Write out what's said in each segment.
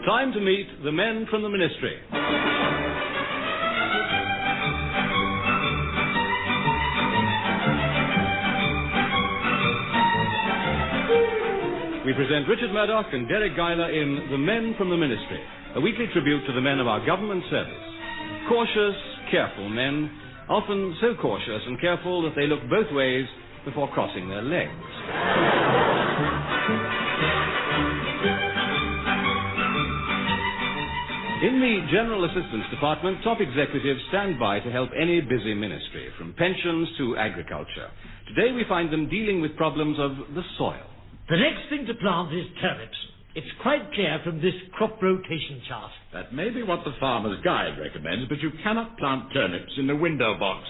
time to meet the men from the Ministry. We present Richard Murdoch and Deryck Guyler in The Men from the Ministry, a weekly tribute to the men of our government service. Cautious, careful men, often so cautious and careful that they look both ways before crossing their legs. In the General Assistance Department, top executives stand by to help any busy ministry, from pensions to agriculture. Today we find them dealing with problems of the soil. The next thing to plant is turnips. It's quite clear from this crop rotation chart. That may be what the Farmer's Guide recommends, but you cannot plant turnips in the window box.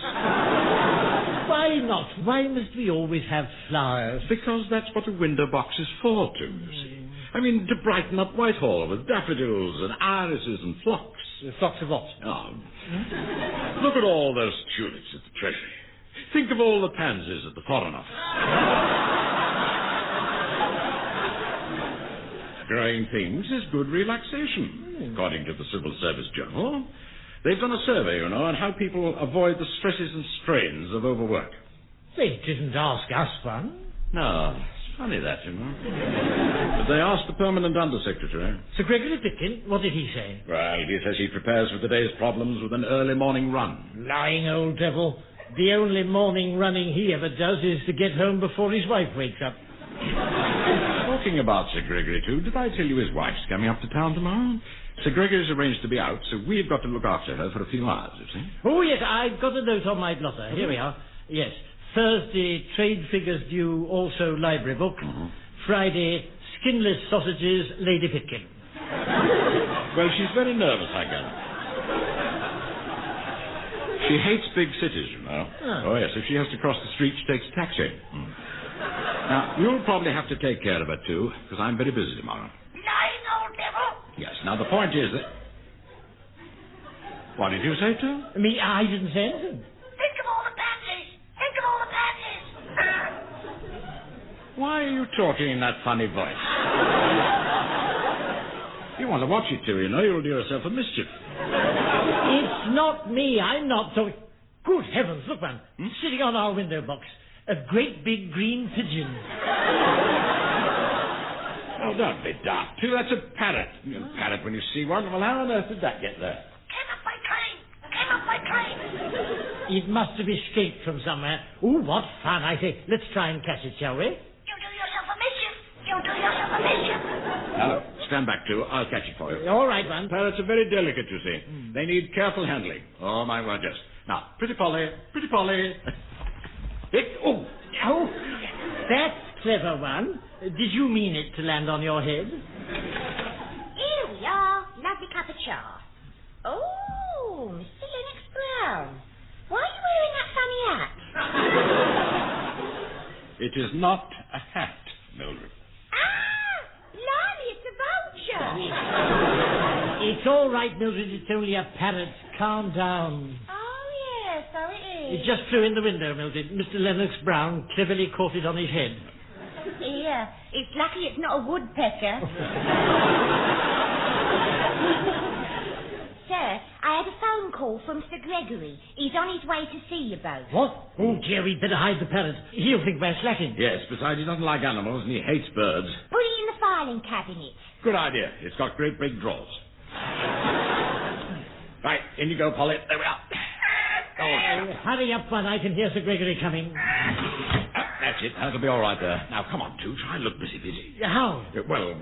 Why not? Why must we always have flowers? Because that's what a window box is for, too, you see. I mean, to brighten up Whitehall with daffodils and irises and phlox. Phlox of what? Oh. Look at all those tulips at the Treasury. Think of all the pansies at the Foreign Office. Growing things is good relaxation, according to the Civil Service Journal. They've done a survey, you know, on how people avoid the stresses and strains of overwork. They didn't ask us one. No, it's funny that, you know. But they asked the permanent undersecretary. Sir Gregory Pitkin, what did he say? Well, he says he prepares for the day's problems with an early morning run. Lying old devil. The only morning running he ever does is to get home before his wife wakes up. Talking about Sir Gregory, too, did I tell you his wife's coming up to town tomorrow? Sir Gregory's arranged to be out, so we've got to look after her for a few hours, you see. Oh, yes, I've got a note on my blotter. Here we are. Yes. Thursday, trade figures due, also library book. Friday, skinless sausages, Lady Pitkin. Well, she's very nervous, I gather. She hates big cities, you know. Oh, yes, if she has to cross the street, she takes a taxi. Now, you'll probably have to take care of her, too, because I'm very busy tomorrow. Lying old devil! Yes, now the point is that... What did you say, too? Me, I didn't say anything. Think of all the pansies! Think of all the pansies! Why are you talking in that funny voice? You want to watch it, too, you know. You'll do yourself a mischief. It's not me. I'm not talking... Good heavens, look, man. Sitting on our window box. A great big green pigeon. Oh, don't be daft, too. That's a parrot. You'll parrot when you see one. Well, how on earth did that get there? Came up by train! Came up by train! It must have escaped from somewhere. Ooh, what fun. I say, let's try and catch it, shall we? You'll do yourself a mischief! You'll do yourself a mischief! Now, stand back, too. I'll catch it for you. All right, man. Parrots are very delicate, you see. They need careful handling. Oh, my word, yes. Now, Pretty Polly, Pretty Polly. Oh, that's clever one. Did you mean it to land on your head? Here we are. Lovely cup of char. Oh, Mr. Lennox Brown. Why are you wearing that funny hat? It is not a hat, Mildred. Blimey, it's a vulture. It's all right, Mildred. It's only a parrot. Calm down. So it is. It just flew in the window, Mildred. Mr. Lennox Brown cleverly caught it on his head. Yeah, it's lucky it's not a woodpecker. Sir, I had a phone call from Sir Gregory. He's on his way to see you both. What? Oh, dear, we'd better hide the parrot. He'll think we're slacking. Yes, besides he doesn't like animals and he hates birds. Put it in the filing cabinet. Good idea. It's got great big drawers. Right, in you go, Polly. There we are. Hurry up, man. I can hear Sir Gregory coming. That's it. That'll be all right there. Now, come on, too. Try and look busy. How? Well,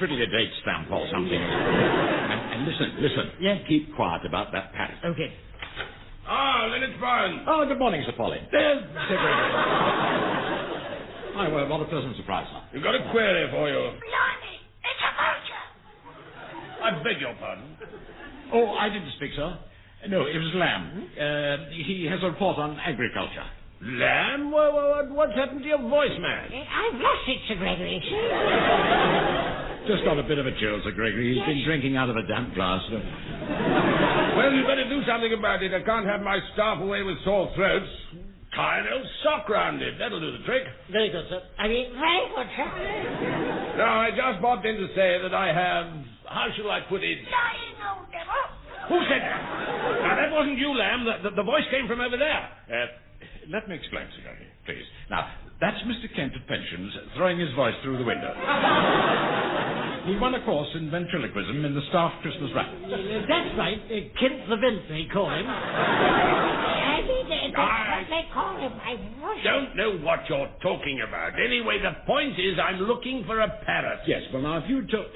twiddle your date stamp or something. And listen. Yes? Keep quiet about that parrot. Okay. Lennox Brown. Oh, good morning, Sir Polly. There's Sir Gregory. My word, what a pleasant surprise, sir. We've got a query for you. Blimey, it's a vulture. I beg your pardon. Oh, I didn't speak, sir. No, it was Lamb. He has a report on agriculture. Lamb? What's happened to your voice, man? I've lost it, Sir Gregory. Just got a bit of a chill, Sir Gregory. He's been drinking out of a damp glass. Well, you better do something about it. I can't have my staff away with sore throats. Tie an old sock round it. That'll do the trick. Very good, sir. Very good, sir. Now, I just popped in to say that I have how shall I put it? Lying old devil. Who said that? Now, that wasn't you, Lamb. The voice came from over there. Let me explain, Sir Gregory, please. Now, that's Mr. Kent at Pensions throwing his voice through the window. He won a course in ventriloquism in the staff Christmas raffle. That's right. Kent the Vent, they call him. That's what they call him. I don't know what you're talking about. Anyway, the point is I'm looking for a parrot. Yes, well, now, if you told...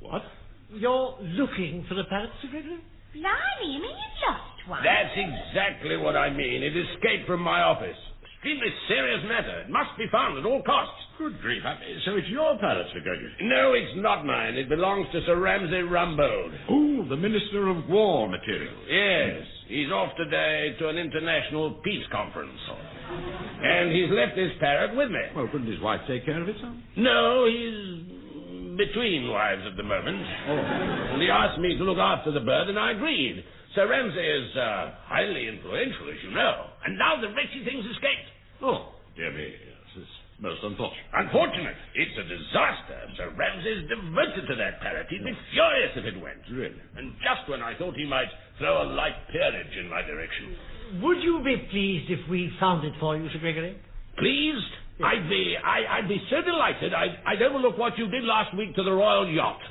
What? You're looking for the parrot, Sir Gregory? Blimey, you mean you've lost one? That's exactly what I mean. It escaped from my office. Extremely serious matter. It must be found at all costs. Good grief. So it's your parrot, Sir Gregory? No, it's not mine. It belongs to Sir Ramsay Rumbold. Oh, the Minister of War Materials. Yes. He's off today to an international peace conference. And he's left his parrot with me. Well, couldn't his wife take care of it, sir? No, he's between wives at the moment. Oh. And he asked me to look after the bird, and I agreed. Sir Ramsay is highly influential, as you know. And now the wretched thing's escaped. Oh, dear me. This is most unfortunate. Unfortunate? It's a disaster. Sir Ramsay's devoted to that parrot. He'd be furious if it went. Really? And just when I thought he might throw a light peerage in my direction. Would you be pleased if we found it for you, Sir Gregory? Pleased? I'd be so delighted I'd overlook what you did last week to the Royal Yacht.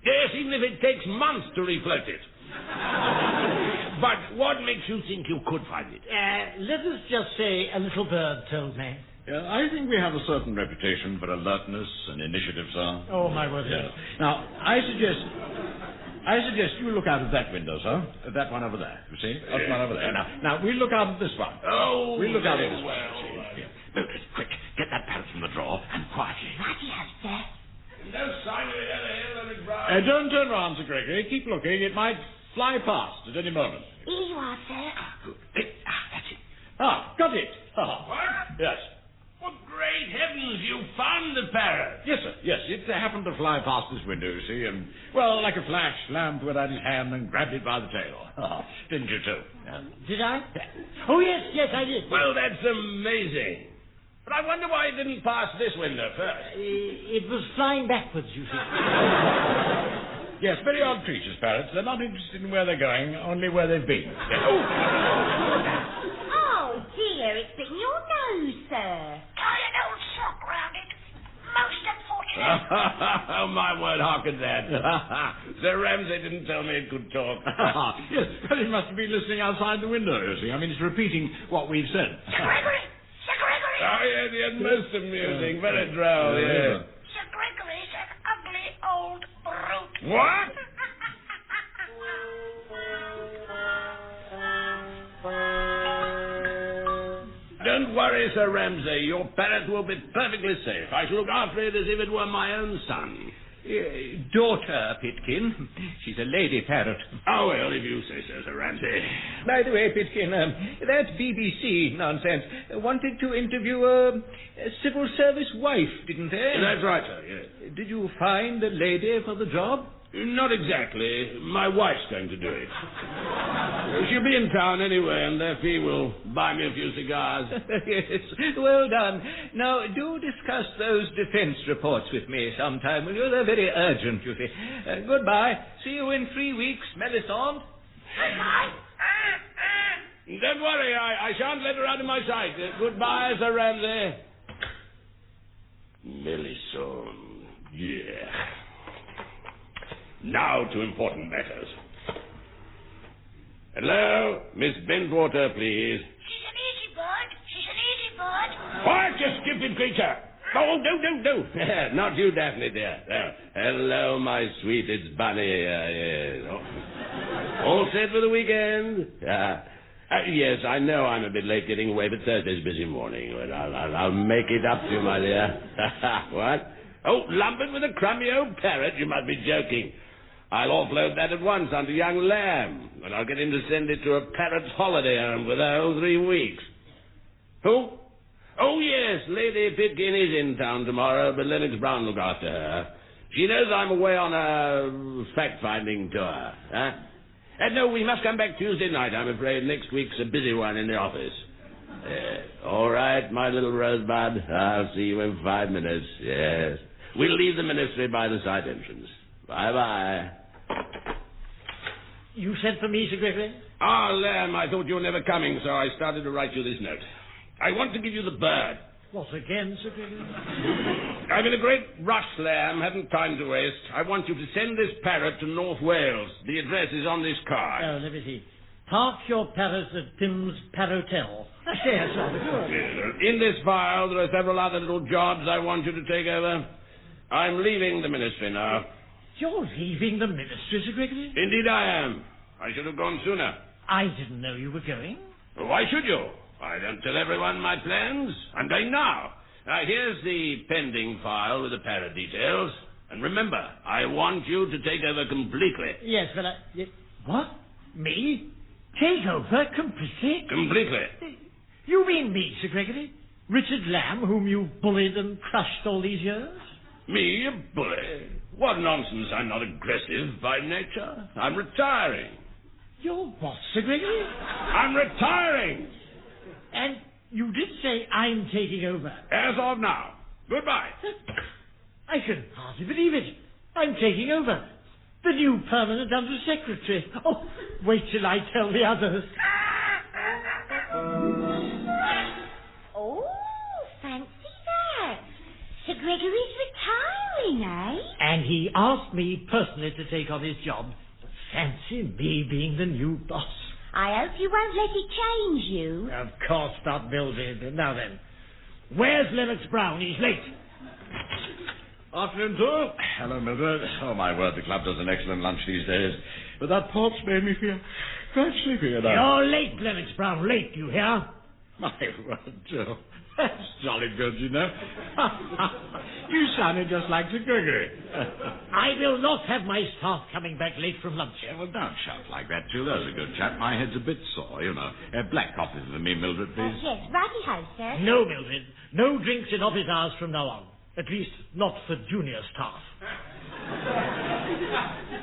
Yes, even if it takes months to refloat it. But what makes you think you could find it? Let us just say a little bird told me. I think we have a certain reputation for alertness and initiative, sir. Oh, my word. Yes. Now, I suggest you look out of that window, sir. That one over there, you see? That one over there. Now, we look out of this one. Oh, we look out of this well. one. Mildred, quick, get that parrot from the drawer and quietly. Radio, sir. No sign of it over here, Leonard Brown. Don't turn round, Sir Gregory. Keep looking. It might fly past at any moment. Here you are, sir. Good. That's it. Got it. What? Yes. Well, great heavens, you found the parrot. Yes, sir. Yes, it happened to fly past this window, you see, and, well, like a flash, Lamb put out his hand and grabbed it by the tail. Didn't you, too? Did I? Oh, yes, I did. Well, that's amazing. But I wonder why it didn't pass this window first. It was flying backwards, you see. Yes, very odd creatures, parrots. They're not interested in where they're going, only where they've been. Oh, dear, it's bitten your nose, sir. Tie an old sock round it. Most unfortunate. Oh, my word, hark at that. Sir Ramsay didn't tell me it could talk. Yes, but it must have been listening outside the window, you see. I mean, it's repeating what we've said. Sir Gregory! Sir Gregory! Oh, yes, most amusing. Very droll, yes. Sir Gregory's an ugly old brute. What? Don't worry, Sir Ramsay. Your parrot will be perfectly safe. I shall look after it as if it were my own son. Daughter, Pitkin. She's a lady parrot. Oh, well, if you say so, Sir Ramsay. By the way, Pitkin, that BBC nonsense wanted to interview a civil service wife, didn't they? That's right, sir, yes. Did you find a lady for the job? Not exactly. My wife's going to do it. She'll be in town anyway, and their fee will buy me a few cigars. Yes, well done. Now, do discuss those defense reports with me sometime, will you? They're very urgent, you see. Goodbye. See you in 3 weeks, Melisande. Goodbye. Don't worry, I shan't let her out of my sight. Goodbye, Sir Ramsay. Melisande, yeah. Now to important matters. Hello? Miss Bentwater, please. She's an easy bird. She's an easy bird. Quiet, you stupid creature! Oh, no. Not you, Daphne, dear. Hello, my sweet, it's Bunny. Yes. Oh. All set for the weekend? Yes, I know I'm a bit late getting away, but Thursday's a busy morning. But I'll make it up to you, my dear. What? Oh, lumbered with a crummy old parrot? You must be joking. I'll offload that at once onto young Lamb, and I'll get him to send it to a parrot's holiday home for the whole 3 weeks. Who? Oh, yes, Lady Pitkin is in town tomorrow, but Lennox Brown look after her. She knows I'm away on a fact-finding tour. No, we must come back Tuesday night, I'm afraid. Next week's a busy one in the office. All right, my little rosebud. I'll see you in 5 minutes. Yes. We'll leave the ministry by the side entrance. Bye-bye. You sent for me, Sir Gregory? Ah, Lamb, I thought you were never coming, so I started to write you this note. I want to give you the bird. What again, Sir Gregory? I'm in a great rush, Lamb. Haven't time to waste. I want you to send this parrot to North Wales. The address is on this card. Oh, let me see. Park your parrot at Pym's Parrotel. Yes, rather good. In this file, there are several other little jobs I want you to take over. I'm leaving the ministry now. You're leaving the ministry, Sir Gregory? Indeed I am. I should have gone sooner. I didn't know you were going. Why should you? I don't tell everyone my plans. I'm going now. Now, here's the pending file with the parrot details. And remember, I want you to take over completely. Yes, but what? Me? Take over completely? Completely. You mean me, Sir Gregory? Richard Lamb, whom you bullied and crushed all these years? Me, a bully? What nonsense. I'm not aggressive by nature. I'm retiring. You're what, Sir Gregory? I'm retiring. And you did say I'm taking over. As of now. Goodbye. I can hardly believe it. I'm taking over. The new permanent under-secretary. Oh, wait till I tell the others. Oh, fancy that. Sir Gregory's retiring, eh? And he asked me personally to take on his job. Fancy me being the new boss. I hope you won't let it change you. Of course not, Mildred. Now then, where's Lennox Brown? He's late. Afternoon, sir. Hello, Mildred. Oh, my word, the club does an excellent lunch these days. But that port's made me feel quite sleepy now. You're late, Lennox Brown. Late, you hear? My word, Joe. That's jolly good, you know. You sounded just like Sir Gregory. I will not have my staff coming back late from lunch. Yeah, well, don't shout like that, Joe. There's a good chap. My head's a bit sore, you know. Black coffee for me, Mildred, please. Yes, righty-ho, sir. No, Mildred. No drinks in office hours from now on. At least not for junior staff.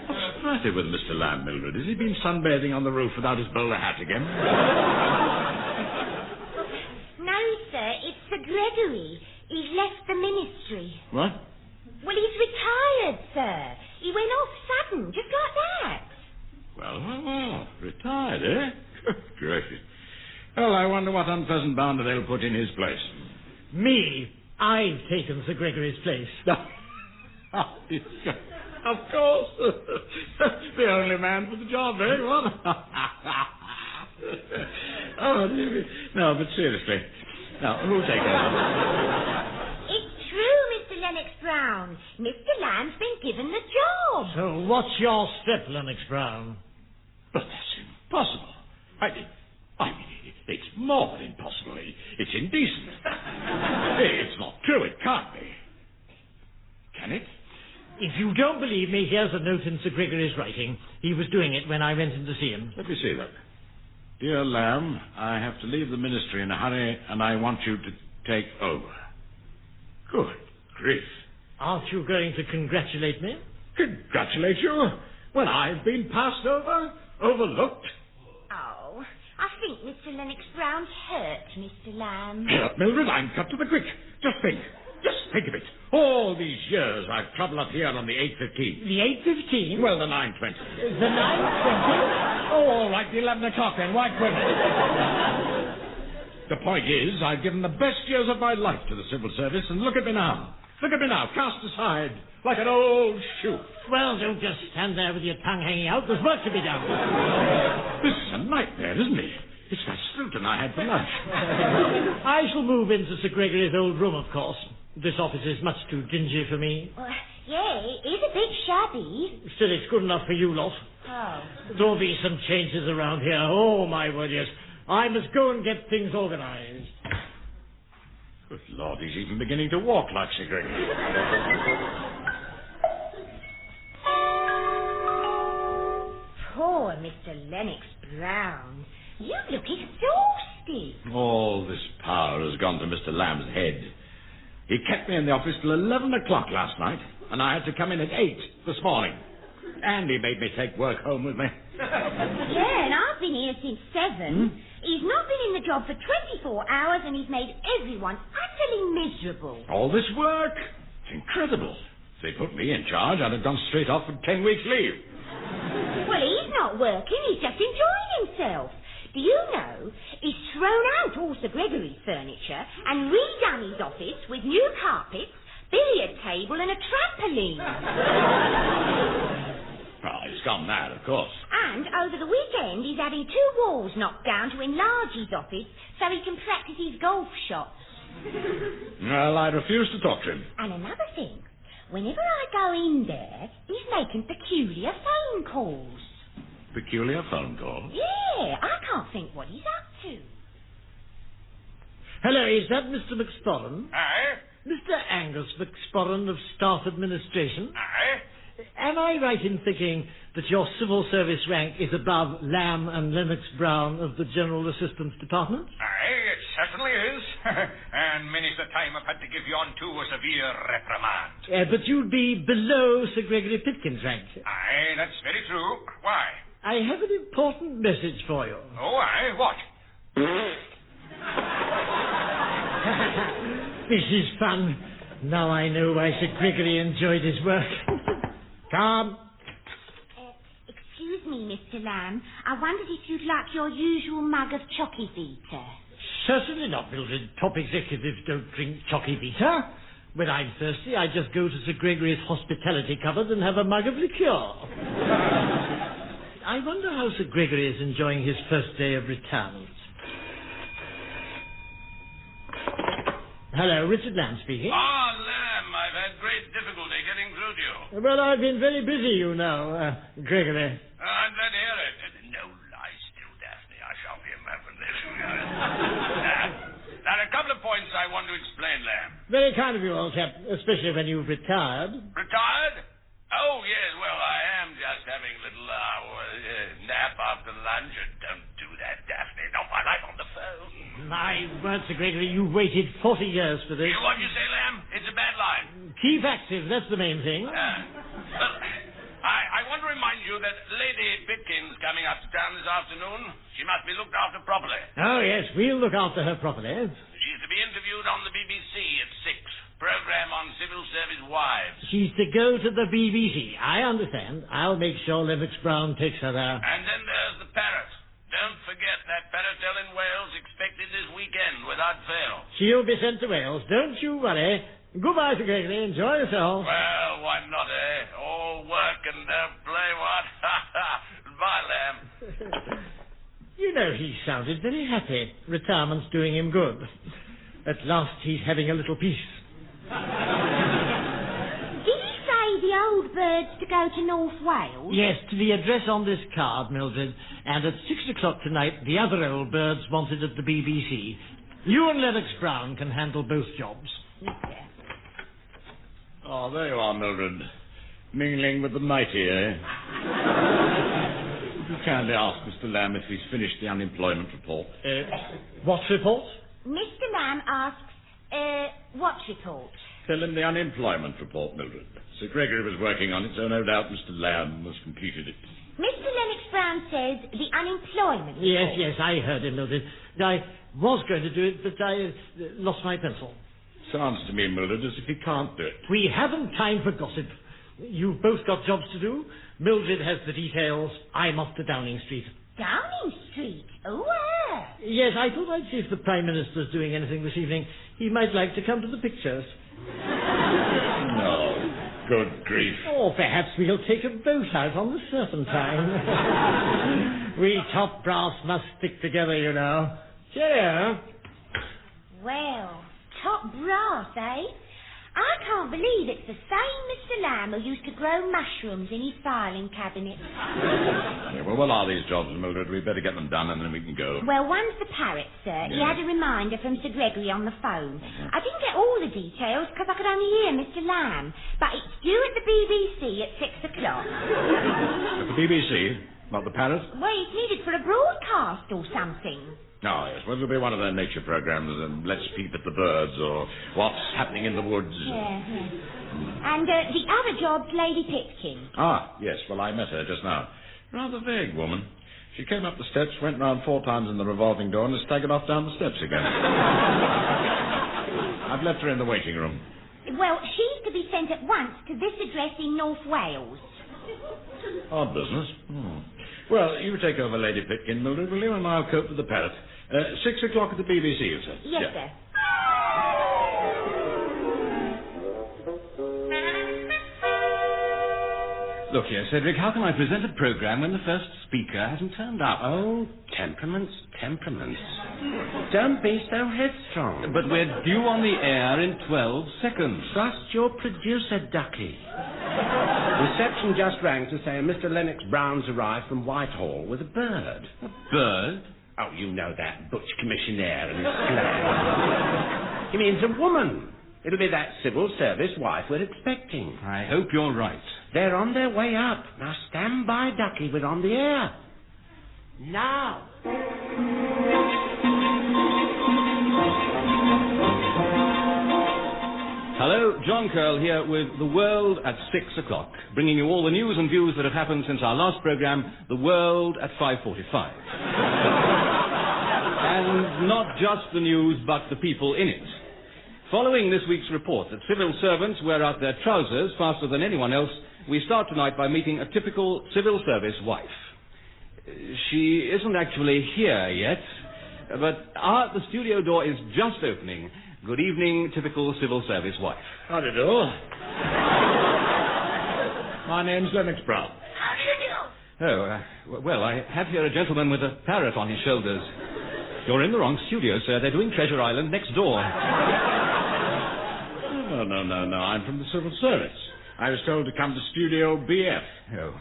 What's the matter with Mr. Lamb, Mildred? Has he been sunbathing on the roof without his bowler hat again? No, sir, it's Sir Gregory. He's left the ministry. What? Well, he's retired, sir. He went off sudden, just like that. Well. Retired, eh? Gracious. Well, I wonder what unpleasant bounder they'll put in his place. Me? I've taken Sir Gregory's place. Of course. The only man for the job, eh? What? Oh, dear me. No, but seriously. Now, who'll take it? It's true, Mr. Lennox Brown. Mr. Lamb's been given the job. So what's your step, Lennox Brown? But that's impossible. I mean, it's more than impossible. It's indecent. It's not true. It can't be. Can it? If you don't believe me, here's a note in Sir Gregory's writing. He was doing it when I went in to see him. Let me see that. Dear Lamb, I have to leave the ministry in a hurry, and I want you to take over. Good grief. Aren't you going to congratulate me? Congratulate you? When I've been passed over? Overlooked? Oh, I think Mr. Lennox Brown's hurt, Mr. Lamb. Mildred, I'm cut to the quick. Just think of it. All these years I've travelled up here on the 8:15. The 8:15? Well, the 9:20. The 9:20? Oh, all right, the 11 o'clock then. Why quit? The point is, I've given the best years of my life to the civil service, and look at me now. Look at me now, cast aside, like an old shoe. Well, don't just stand there with your tongue hanging out. There's work to be done. This is a nightmare, isn't it? It's that Stilton I had for lunch. I shall move into Sir Gregory's old room, of course. This office is much too dingy for me. Yeah, it is a bit shabby. Still, it's good enough for you lot. Oh. There'll be some changes around here. Oh, my word, yes. I must go and get things organised. Good Lord, he's even beginning to walk like Sir Gregory. Poor Mr. Lennox Brown. You look exhausted. All this power has gone to Mr. Lamb's head. He kept me in the office till 11 o'clock last night, and I had to come in at 8 this morning. And he made me take work home with me. Yeah, and I've been here since 7. He's not been in the job for 24 hours, and he's made everyone utterly miserable. All this work? It's incredible. If they put me in charge, I'd have gone straight off with 10 weeks' leave. Well, he's not working, he's just enjoying himself. Do you know, he's thrown out all Sir Gregory's furniture and redone his office with new carpets, billiard table and a trampoline. Well, he's gone mad, of course. And over the weekend, he's having 2 walls knocked down to enlarge his office so he can practice his golf shots. Well, I refuse to talk to him. And another thing, whenever I go in there, he's making peculiar phone calls. Peculiar phone call? Yeah, I can't think what he's up to. Hello, is that Mr. McSporran? Aye. Mr. Angus McSporran of Staff Administration? Aye. Am I right in thinking that your civil service rank is above Lamb and Lennox Brown of the General Assistance Department? Aye, it certainly is. And many's the time I've had to give you on to a severe reprimand. But you'd be below Sir Gregory Pitkin's rank. Aye, that's very true. Why? I have an important message for you. Oh, aye, what? This is fun. Now I know why Sir Gregory enjoyed his work. Come. Excuse me, Mr. Lamb. I wondered if you'd like your usual mug of Chocky Vita. Certainly not, Mildred. Top executives don't drink Chocky Vita. When I'm thirsty, I just go to Sir Gregory's hospitality cupboard and have a mug of liqueur. I wonder how Sir Gregory is enjoying his first day of retirement. Hello, Richard Lamb speaking. Ah, Lamb, I've had great difficulty getting through to you. Well, I've been very busy, you know, Gregory. I'm glad to hear it. No lies still, Daphne. I shan't be a man from this. Now, a couple of points I want to explain, Lamb. Very kind of you, old chap, especially when you've retired. Retired? Oh, yes, well, I am just having a little nap after lunch. Don't do that, Daphne. Not my life on the phone. My word, Sir Gregory, you've waited 40 years for this. You what you say, Lamb? It's a bad line. Keep active, that's the main thing. Well, I want to remind you that Lady Pitkin's coming up to town this afternoon. She must be looked after properly. Oh, yes, we'll look after her properly. She's to be interviewed on the BBC at 6. Program on civil service wives. She's to go to the BBC. I understand. I'll make sure Lennox Brown takes her there. And then there's the parrot. Don't forget that parrot in Wales expected this weekend without fail. She'll be sent to Wales. Don't you worry. Goodbye, Sir Gregory. Enjoy yourself. Well, why not, eh? All work and play, what? Goodbye, Lamb. You know, he sounded very happy. Retirement's doing him good. At last he's having a little peace. Did you say the old birds to go to North Wales? Yes, to the address on this card, Mildred. And at 6 o'clock tonight, the other old birds wanted at the BBC. You and Lennox Brown can handle both jobs. Yes, sir. Oh, there you are, Mildred. Mingling with the mighty, eh? Would you kindly ask Mr. Lamb if he's finished the unemployment report? What report? Mr. Lamb asks, what report? Tell him the unemployment report, Mildred. Sir Gregory was working on it, so no doubt Mr. Lamb has completed it. Mr. Lennox Brown says the unemployment report. Yes, I heard him, Mildred. I was going to do it, but I lost my pencil. Sounds to me, Mildred, as if he can't do it. We haven't time for gossip. You've both got jobs to do. Mildred has the details. I'm off to Downing Street. Downing Street? Oh, Yes, I thought I'd see if the Prime Minister's doing anything this evening. He might like to come to the pictures. No. Good grief. Or perhaps we'll take a boat out on the Serpentine. We top brass must stick together, you know. Cheerio. Well, top brass, eh? I can't believe it's the same Mr. Lamb who used to grow mushrooms in his filing cabinet. Yeah, well, what are these jobs, Mildred? We'd better get them done and then we can go. Well, one's the parrot, sir. He had a reminder from Sir Gregory on the phone. I didn't get all the details because I could only hear Mr. Lamb. But it's due at the BBC at 6 o'clock. At the BBC? Not the parrot? Well, it's needed for a broadcast or something. Oh, yes. Well, it'll be one of their nature programs, Let's Peep at the Birds, or What's Happening in the Woods. Yeah. And the other job's Lady Pitkin. Ah, yes. Well, I met her just now. Rather vague woman. She came up the steps, went round 4 times in the revolving door, and has staggered off down the steps again. I've left her in the waiting room. Well, she's to be sent at once to this address in North Wales. Odd business. Well, you take over Lady Pitkin, Mildred, will you? And I'll cope with the parrot. 6 o'clock at the BBC, you said? Yes, sir. Look here, Cedric, how can I present a programme when the first speaker hasn't turned up? Oh, temperaments. Don't be so headstrong. But we're due on the air in 12 seconds. Trust your producer, Ducky. Reception just rang to say Mr. Lennox Brown's arrived from Whitehall with a bird. A bird? Oh, you know that butch commissionaire and his slang. He means a woman. It'll be that civil service wife we're expecting. I hope you're right. They're on their way up. Now stand by, Ducky. We're on the air. Now. Hello, John Curl here with The World at 6 o'clock, bringing you all the news and views that have happened since our last programme, The World at 5:45. And not just the news, but the people in it. Following this week's report that civil servants wear out their trousers faster than anyone else, we start tonight by meeting a typical civil service wife. She isn't actually here yet, but the studio door is just opening. Good evening, typical civil service wife. How do you do? My name's Lennox Brown. How do you do? Oh, well, I have here a gentleman with a parrot on his shoulders. You're in the wrong studio, sir. They're doing Treasure Island next door. No. I'm from the civil service. I was told to come to Studio BF. Oh.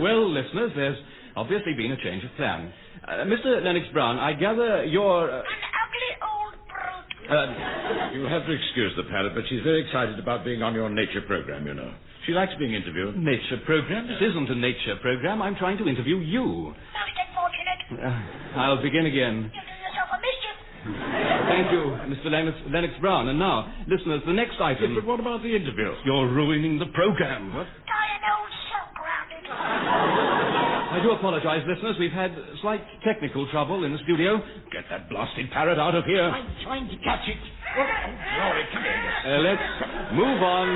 Well, listeners, there's obviously been a change of plan. Mr. Lennox Brown, I gather you're... An ugly old brute. You'll have to excuse the parrot, but she's very excited about being on your nature program, you know. She likes being interviewed. Nature program? This isn't a nature program. I'm trying to interview you. Most unfortunate. I'll begin again. You do yourself a mischief. Thank you, Mr. Lennox Brown. And now, listeners, the next item... But what about the interview? You're ruining the program. What? Tie an old sock round it. I do apologize, listeners. We've had slight technical trouble in the studio. Get that blasted parrot out of here. I'm trying to catch it. Glory, come in. Let's move on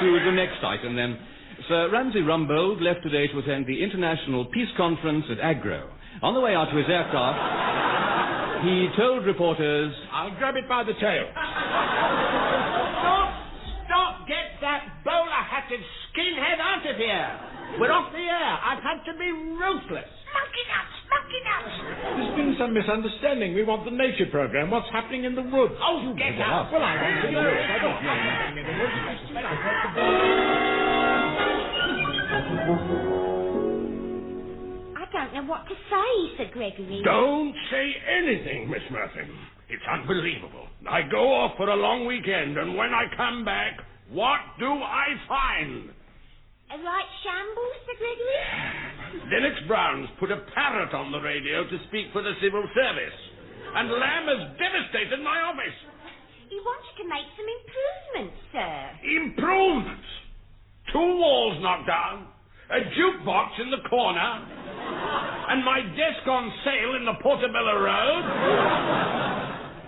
to the next item, then. Sir Ramsay Rumbold left today to attend the International Peace Conference at Agro. On the way out to his aircraft, he told reporters... I'll grab it by the tail. Stop! Get that bowler-hatted skinhead out of here! We're off the air. I've had to be ruthless. Monkey nuts. There's been some misunderstanding. We want the nature program. What's happening in the woods? Oh, get out. Well, I want to know. I don't know anything in the woods. I don't know what to say, Sir Gregory. Don't say anything, Miss Murphy. It's unbelievable. I go off for a long weekend, and when I come back, what do I find? A right shambles, Sir Gregory? Lennox Brown's put a parrot on the radio to speak for the civil service. And Lamb has devastated my office. He wanted to make some improvements, sir. Improvements? 2 walls knocked down, a jukebox in the corner, and my desk on sale in the Portobello Road.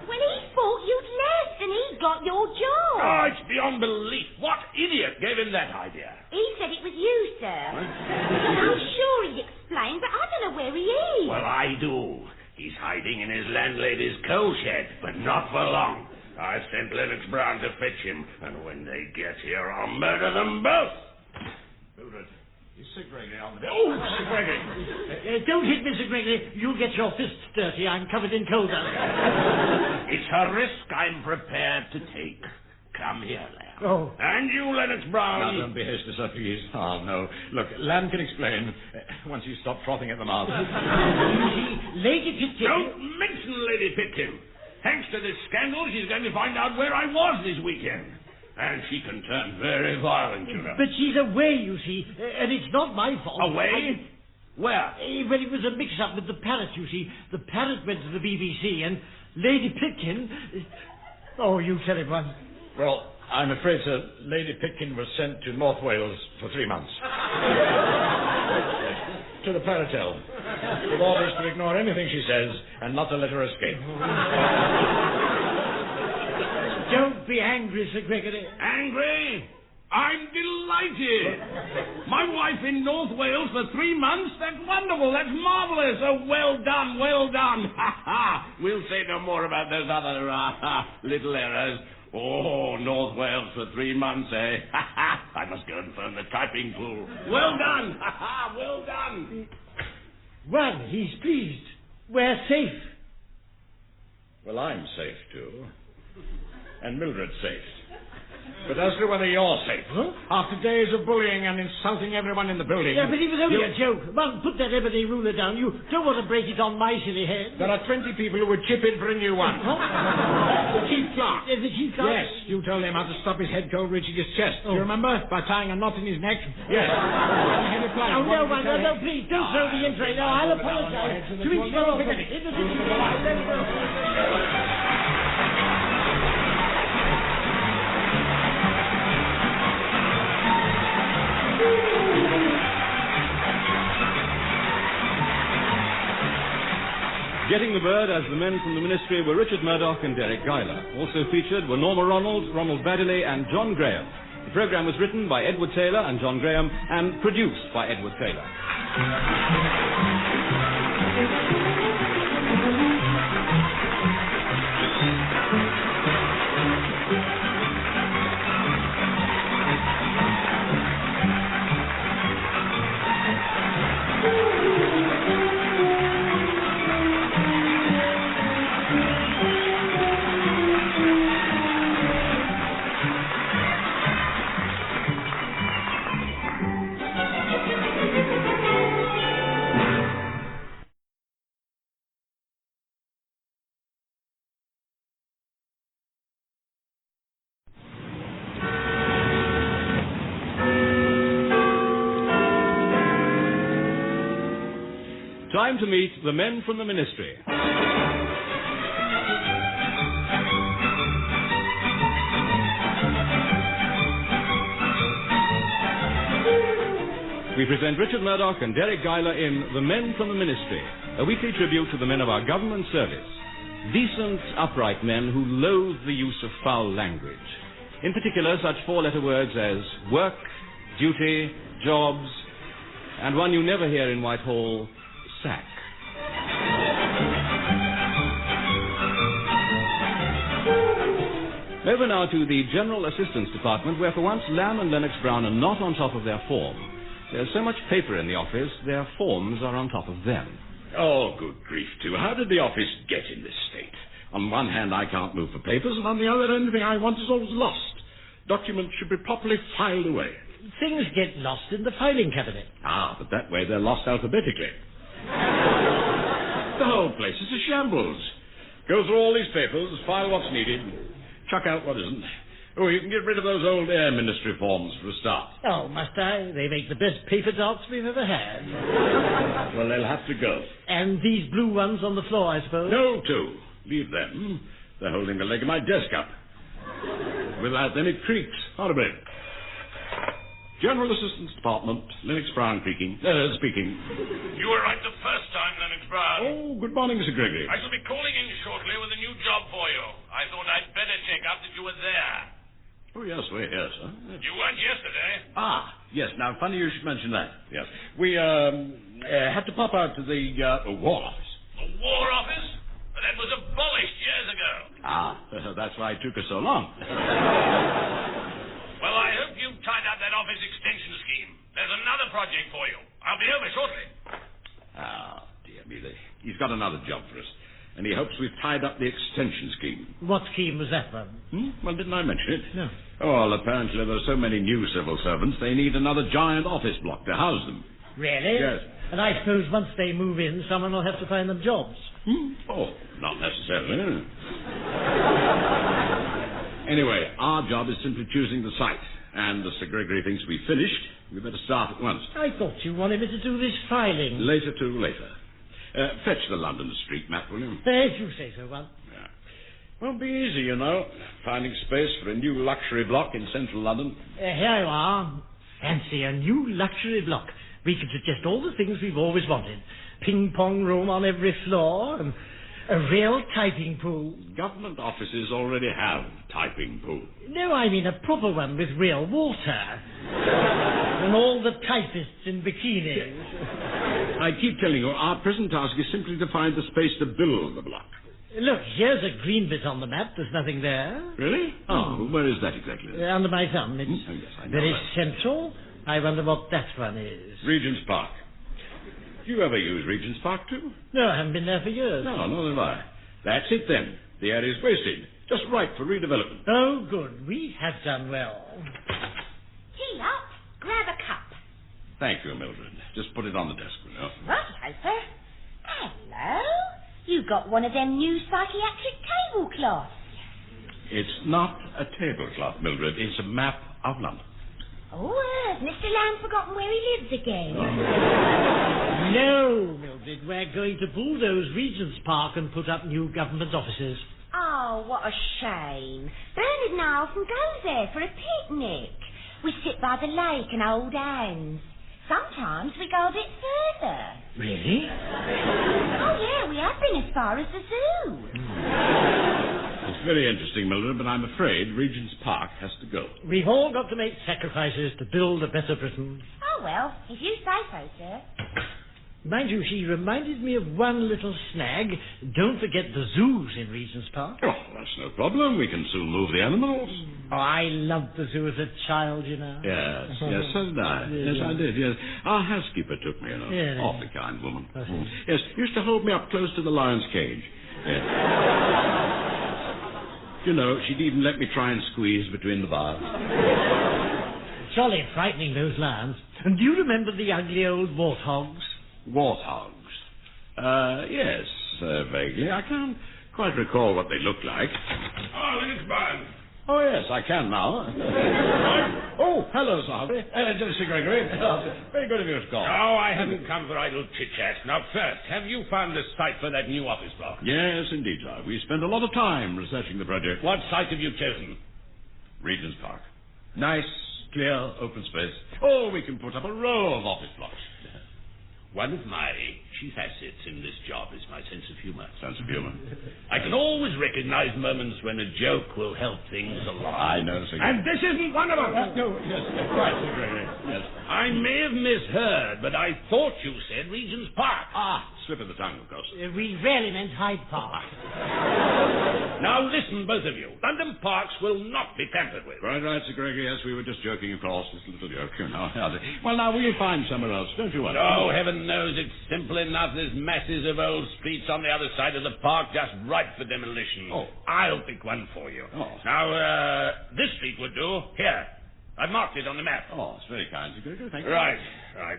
Well, he thought you'd left and he got your job. Oh, it's beyond belief. What idiot gave him that idea? He said it was you, sir. I'm sure he'd explain, but I don't know where he is. Well, I do. He's hiding in his landlady's coal shed, but not for long. I sent Lennox Brown to fetch him, and when they get here, I'll murder them both. Mildred, is Sir Gregory on the... Oh, Sir Gregory! Don't hit me, Sir Gregory. You'll get your fists dirty. I'm covered in coal dust. It's a risk I'm prepared to take. Come here, Lamb. Oh. And you, Lennox Brown. Now, don't be hasty, sir, please. Oh, no. Look, Lamb can explain once you stop frothing at the mouth. You see, Lady Pitkin... Don't mention Lady Pitkin. Thanks to this scandal, she's going to find out where I was this weekend. And she can turn very violent, you know. But she's away, you see, and it's not my fault. Away? Where? Well, it was a mix-up with the parrot, you see. The parrot went to the BBC, and Lady Pitkin... Oh, you tell him one. Well, I'm afraid, sir, Lady Pitkin was sent to North Wales for 3 months. To the Parrotel, with orders to ignore anything she says and not to let her escape. Don't be angry, Sir Gregory. Angry? I'm delighted. My wife in North Wales for 3 months? That's wonderful. That's marvellous. Oh, well done, well done. Ha, ha. We'll say no more about those other little errors. Oh, North Wales for 3 months, eh? Ha, ha. I must go and phone the typing pool. Well done. Ha, ha. Well done. Well, he's pleased. We're safe. Well, I'm safe, too. And Mildred's safe. But as to whether you're safe, after days of bullying and insulting everyone in the building... Yeah, but it was only a joke. Well, put that ebony ruler down. You don't want to break it on my silly head. There are 20 people who would chip in for a new one. The chief clerk. The chief clerk? Yes, you told him how to stop his head cold reaching his chest. Do you remember? By tying a knot in his neck? Yes. Oh, no, please, don't throw the intray. No, I'll apologize. To each their own. Getting the bird as the men from the ministry were Richard Murdoch and Deryck Guyler. Also featured were Norma Ronald, Ronald Baddiley and John Graham. The programme was written by Edward Taylor and John Graham and produced by Edward Taylor. Time to meet the men from the ministry. We present Richard Murdoch and Deryck Guyler in The Men from the Ministry, a weekly tribute to the men of our government service. Decent, upright men who loathe the use of foul language. In particular, such four-letter words as work, duty, jobs, and one you never hear in Whitehall, sack. Over now to the General Assistance Department, where for once Lamb and Lennox Brown are not on top of their form. There's so much paper in the office, their forms are on top of them. Oh, good grief, too. How did the office get in this state? On one hand, I can't move for papers, and on the other, anything I want is always lost. Documents should be properly filed away. Things get lost in the filing cabinet. Ah, but that way they're lost alphabetically. The whole place is a shambles. Go through all these papers, file what's needed, chuck out what isn't. Oh, you can get rid of those old Air Ministry forms for a start. Oh, must I? They make the best paper darts we've ever had. Well, they'll have to go. And these blue ones on the floor, I suppose? No, too. Leave them. They're holding the leg of my desk up. With that, then it creaks. Horribly. General Assistance Department, Lennox Brown speaking. You were right the first time, Lennox Brown. Oh, good morning, Sir Gregory. I shall be calling in shortly with a new job for you. I thought I'd better check up that you were there. Oh, yes, we're here, sir. You weren't yesterday. Ah, yes. Now, funny you should mention that. Yes. We, had to pop out to the, War Office. The War Office? That was abolished years ago. Ah, that's why it took us so long. Well, I hope you've tied up that office extension scheme. There's another project for you. I'll be over shortly. Ah, dear me. He's got another job for us. And he hopes we've tied up the extension scheme. What scheme was that one? Well, didn't I mention it? No. Oh, well, apparently there are so many new civil servants, they need another giant office block to house them. Really? Yes. And I suppose once they move in, someone will have to find them jobs. Oh, not necessarily. Anyway, our job is simply choosing the site. And as Sir Gregory thinks we've finished, we better start at once. I thought you wanted me to do this filing. Later. Fetch the London street map, will you? As you say so, one. Yeah. Won't be easy, you know, finding space for a new luxury block in central London. Here you are. Fancy a new luxury block. We can suggest all the things we've always wanted. Ping-pong room on every floor, and A real typing pool? Government offices already have typing pools. No, I mean a proper one with real water. And all the typists in bikinis. I keep telling you, our present task is simply to find the space to build the block. Look, here's a green bit on the map. There's nothing there. Really? Oh, where is that exactly? Under my thumb. It's oh, yes, I know very that. central. I wonder what that one is. Regent's Park. Do you ever use Regent's Park too? No, I haven't been there for years. No, nor have I. That's it then. The area's wasted. Just right for redevelopment. Oh, good. We have done well. Tea up. Grab a cup. Thank you, Mildred. Just put it on the desk, you know. Righty-ho, sir. Hello. You got one of them new psychiatric tablecloths. It's not a tablecloth, Mildred. It's a map of London. Oh, has Mr. Lamb forgotten where he lives again? No, Mildred. We're going to bulldoze Regent's Park and put up new government offices. Oh, what a shame. Bernard and I often go there for a picnic. We sit by the lake and hold hands. Sometimes we go a bit further. Really? Oh, yeah, we have been as far as the zoo. It's very interesting, Mildred, but I'm afraid Regent's Park has to go. We've all got to make sacrifices to build a better Britain. Oh, well, if you say so, sir. Mind you, she reminded me of one little snag. Don't forget the zoos in Regent's Park. Oh, that's no problem. We can soon move the animals. Oh, I loved the zoo as a child, you know. Yes, so did I. Yes, I did, yes. Our housekeeper took me, you know. Yeah. Awfully kind woman. I see. Yes, used to hold me up close to the lion's cage. Yes. You know, she'd even let me try and squeeze between the bars. Jolly frightening, those lions. And do you remember the ugly old warthogs? Warthogs? Yes, vaguely. I can't quite recall what they looked like. Oh, Linux Barn. Oh, yes, I can now. Oh, hello, Sir Gregory. Very good of you to call. Oh, I haven't come for idle chit-chat. Now, first, have you found a site for that new office block? Yes, indeed, sir. We spent a lot of time researching the project. What site have you chosen? Regent's Park. Nice, clear, open space. Oh, we can put up a row of office blocks. One of my chief assets in this job is my sense of humor. Sense of humor. I can always recognize moments when a joke will help things along. I know, Sir Gregory. And this isn't one of them. No, yes, right, Sir Gregory. Yes. I may have misheard, but I thought you said Regent's Park. Slip of the tongue, of course. We really meant Hyde Park. Now listen, both of you. London parks will not be tampered with. Right, Sir Gregory. Yes, we were just joking, of course. This little joke, you know. Well, now, we'll find somewhere else, don't you want? Oh, heaven knows it's simple enough. There's masses of old streets on the other side of the park just ripe for demolition. Oh. I'll pick one for you. Oh. Now, this street would do. Here. I've marked it on the map. Oh, it's very kind, Sir Gregory. Thank you. Right.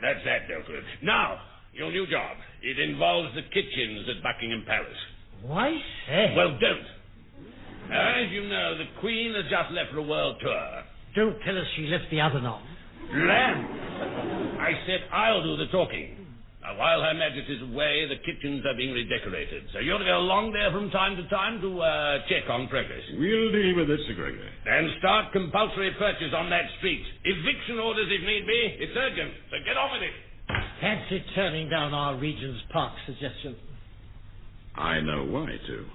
That's that dealt with. Now, your new job. It involves the kitchens at Buckingham Palace. Why say? Well, don't. As you know, the Queen has just left for a world tour. Don't tell us she left the oven on. Lamb! I said I'll do the talking. Now, while Her Majesty's away, the kitchens are being redecorated, so you're to go along there from time to time to check on progress. We'll deal with it, Sir Gregory. And start compulsory purchase on that street. Eviction orders if need be. It's urgent, so get on with it. Fancy turning down our Regent's Park suggestion. I know why, too.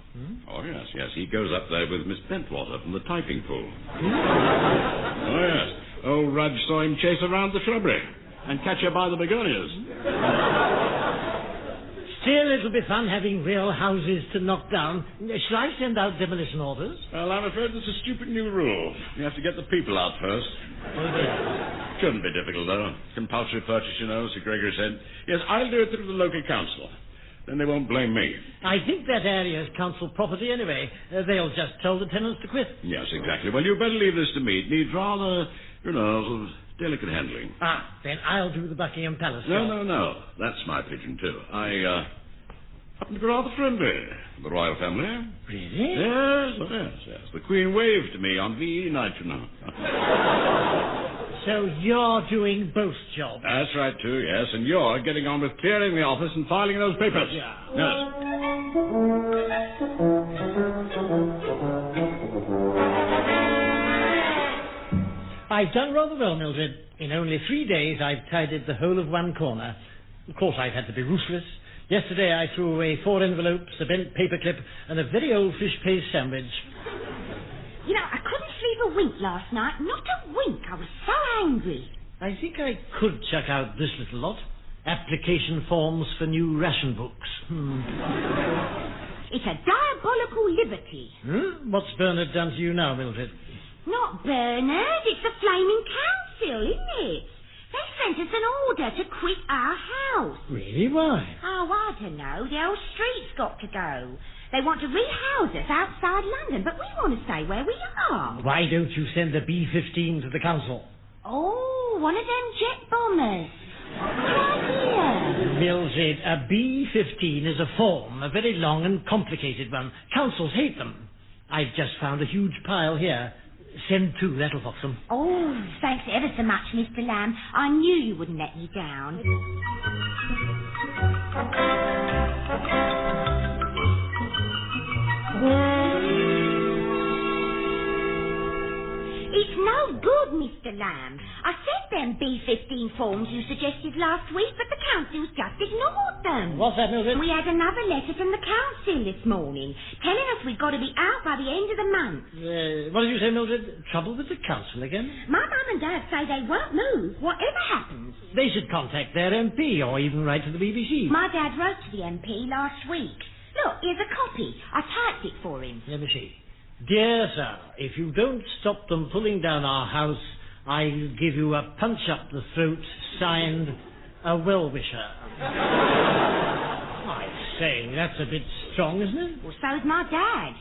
Oh, yes. He goes up there with Miss Bentwater from the typing pool. Oh, yes. Old Rudge saw him chase around the shrubbery and catch her by the begonias. Still, it'll be fun having real houses to knock down. Shall I send out demolition orders? Well, I'm afraid there's a stupid new rule. You have to get the people out first. Oh, dear. Shouldn't be difficult, though. Compulsory purchase, you know, Sir Gregory said. Yes, I'll do it through the local council. Then they won't blame me. I think that area is council property anyway. They'll just tell the tenants to quit. Yes, exactly. Well, you'd better leave this to me. It needs rather, sort of delicate handling. Then I'll do the Buckingham Palace. No. That's my pigeon, too. I happen to be rather friendly with the royal family. Really? Yes. The Queen waved to me on VE night, you know. So you're doing both jobs? That's right, too, yes. And you're getting on with clearing the office and filing those papers. Yeah. Yes. I've done rather well, Mildred. In only 3 days, I've tidied the whole of one corner. Of course, I've had to be ruthless. Yesterday I threw away 4 envelopes, a bent paperclip, and a very old fish paste sandwich. You know, I couldn't sleep a wink last night. Not a wink. I was so angry. I think I could chuck out this little lot. Application forms for new ration books. It's a diabolical liberty. What's Bernard done to you now, Mildred? Not Bernard. It's the flaming council, isn't it? They sent us an order to quit our house. Really? Why? Oh, I don't know. The whole street's got to go. They want to rehouse us outside London, but we want to stay where we are. Why don't you send a B-15 to the council? Oh, one of them jet bombers. Good idea. Mildred, a B-15 is a form, a very long and complicated one. Councils hate them. I've just found a huge pile here. Send 2, that'll fox them. Oh, thanks ever so much, Mr. Lamb. I knew you wouldn't let me down. It's no good, Mr. Lamb. I sent them B-15 forms you suggested last week, but the council's just ignored them. What's that, Mildred? We had another letter from the council this morning, telling us we've got to be out by the end of the month. What did you say, Mildred? Trouble with the council again? My mum and dad say they won't move, whatever happens. They should contact their MP, or even write to the BBC. My dad wrote to the MP last week. Look, here's a copy. I typed it for him. Let me see. Dear sir, if you don't stop them pulling down our house, I'll give you a punch up the throat, signed, a well-wisher. I say, that's a bit strong, isn't it? Well, so's my dad.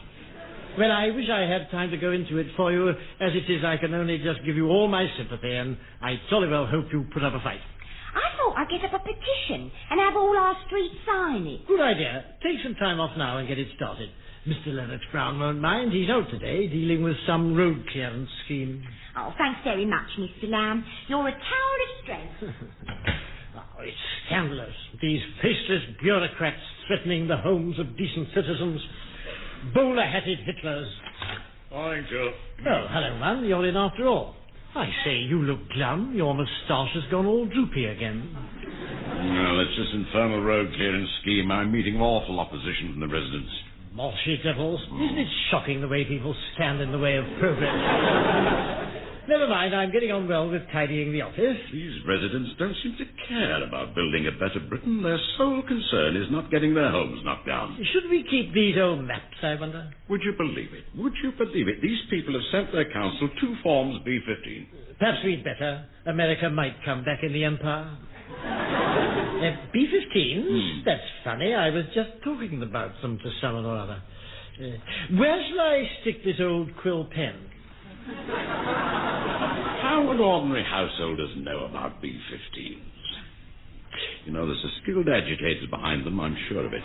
Well, I wish I had time to go into it for you. As it is, I can only just give you all my sympathy, and I jolly well hope you put up a fight. I thought I'd get up a petition and have all our street sign it. Good idea. Take some time off now and get it started. Mr. Lennox Brown won't mind. He's out today, dealing with some road clearance scheme. Oh, thanks very much, Mr. Lamb. You're a tower of strength. Oh, it's scandalous. These faceless bureaucrats threatening the homes of decent citizens. Bowler-hatted Hitlers. Morning, Joe. Oh, hello, man. You're in after all. I say, you look glum. Your moustache has gone all droopy again. Well, it's this infernal road clearance scheme. I'm meeting awful opposition from the residents. Moshy devils. Isn't it shocking the way people stand in the way of progress? Never mind, I'm getting on well with tidying the office. These residents don't seem to care about building a better Britain. Their sole concern is not getting their homes knocked down. Should we keep these old maps, I wonder? Would you believe it? Would you believe it? These people have sent their council 2 forms B-15. Perhaps we'd better. America might come back in the empire. B-15s? That's funny. I was just talking about them to someone or other. Where shall I stick this old quill pen? How would ordinary householders know about B-15s? You know, there's a skilled agitator behind them, I'm sure of it.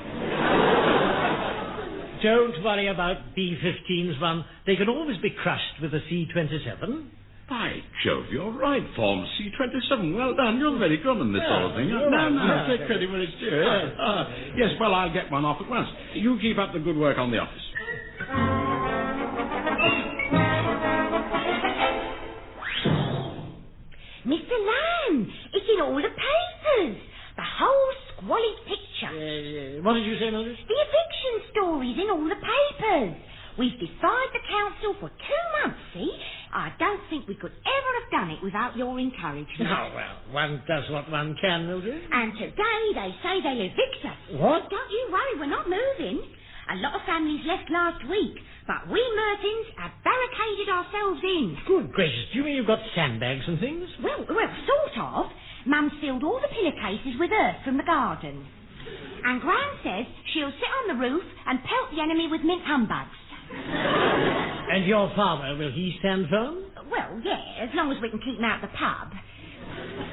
Don't worry about B-15s, Mum. They can always be crushed with a C-27. By Jove, you're right, Form C-27. Well done. You're very good on this sort of thing. No, take credit where it's due. Yes, well, I'll get one off at once. You keep up the good work on the office. Mr. Lamb, it's in all the papers. The whole squalid picture. What did you say, Mildred? The eviction stories in all the papers. We've defied the council for 2 months, see? I don't think we could ever have done it without your encouragement. Oh, well, one does what one can, Mildred. And today they say they'll evict us. What? Don't you worry, we're not moving. A lot of families left last week, but we Mertins have barricaded ourselves in. Good gracious, do you mean you've got sandbags and things? Well, sort of. Mum's filled all the pillowcases with earth from the garden. And Gran says she'll sit on the roof and pelt the enemy with mint humbugs. And your father, will he stand firm? Well, yeah, as long as we can keep him out the pub.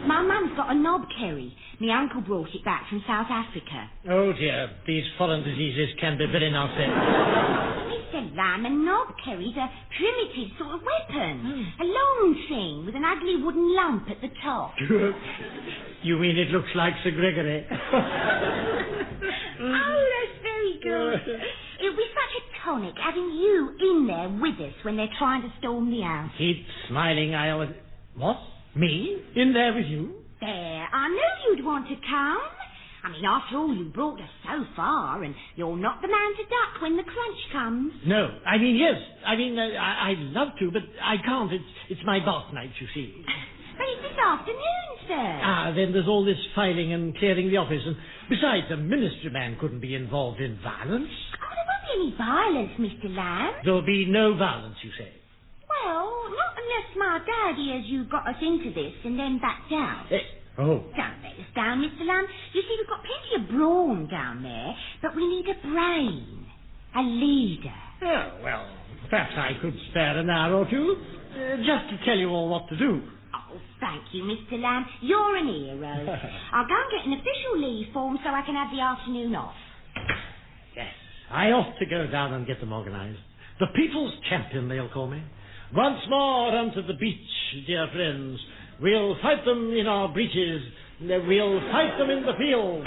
My mum's got a knob kerry. My uncle brought it back from South Africa. Oh, dear, these foreign diseases can be very nasty. Mr. Lamb, a knob kerry's a primitive sort of weapon. A long thing with an ugly wooden lump at the top. You mean it looks like Sir Gregory? Oh, that's very good. It'll be such a tonic having you in there with us when they're trying to storm the house. Keep smiling, I always... What? Me? In there with you? There, I knew you'd want to come. I mean, after all, you brought us so far, and you're not the man to duck when the crunch comes. No, I mean, yes. I mean, I'd love to, but I can't. It's my bath night, you see. But it's this afternoon, sir. Then there's all this filing and clearing the office, and besides, a ministry man couldn't be involved in violence. Oh, there won't be any violence, Mr. Lamb. There'll be no violence, you say? Well, not unless my daddy has you got us into this and then backed out. Oh. Don't let us down, Mr. Lamb. You see, we've got plenty of brawn down there, but we need a brain. A leader. Oh, well, perhaps I could spare an hour or two, just to tell you all what to do. Oh, thank you, Mr. Lamb. You're an hero. I'll go and get an official leave form so I can have the afternoon off. Yes, I ought to go down and get them organised. The people's champion, they'll call me. Once more onto the beach, dear friends. We'll fight them in our breeches. We'll fight them in the field.